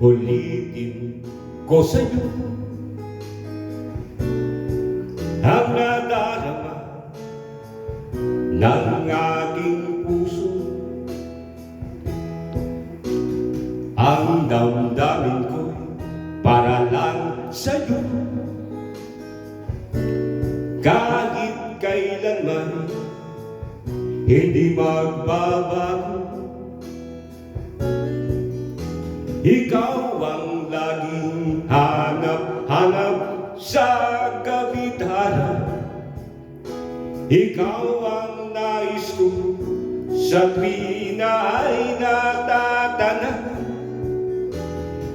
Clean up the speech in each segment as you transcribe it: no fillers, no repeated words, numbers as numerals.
Ulitin ko sa'yo ang nadarama ng aking puso. Ang damdamin ko para lang sa'yo, kahit kailanman hindi magbabago. Ikaw ang laging hanap-hanap sa kabitaran. Ikaw ang nais ko sa tuwing na ay natatana.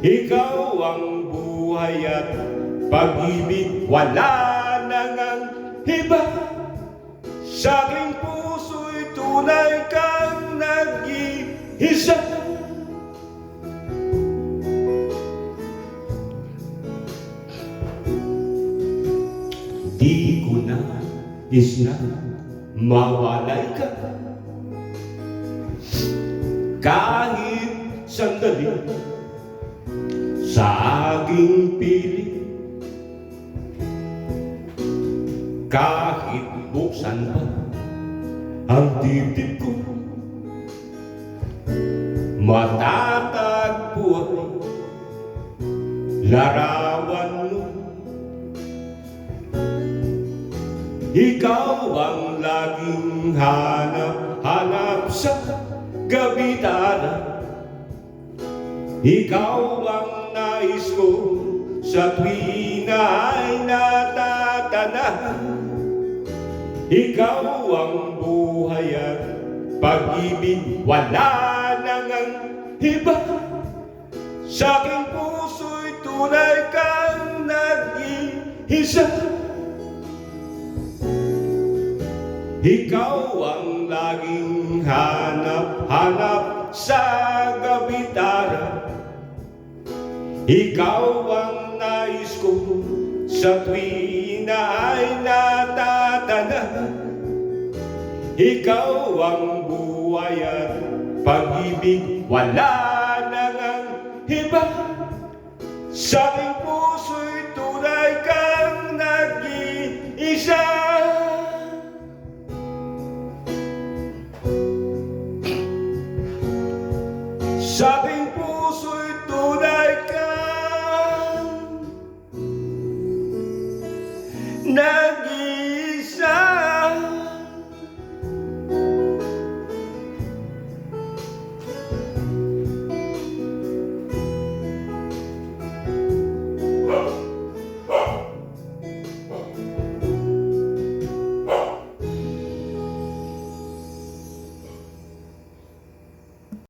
Ikaw ang buhay at pag-ibig, wala nang ang iba. Sa aking puso'y tunay kang nag-iisa. Di ko nais na mawalay ka kahit sandali sa aking piling. Kahit buksan pa ang dibdib ko, matatagpo ang larawan mo. Ikaw ang laging hanap-hanap sa kabitaran. Ikaw ang nais ko sa tuwing na ay natatana. Ikaw ang buhay at pag-ibig, wala nang ang iba. Sa aking puso'y tunay kang nag-iisa. Ikaw ang laging hanap-hanap sa kabitaran. Ikaw ang nais ko sa tuwing na ay natatana. Ikaw ang buhay at pag-ibig, wala nang ang iba. Sa aking puso'y tunay kang nag-iisa. Sa aking puso'y tunay kang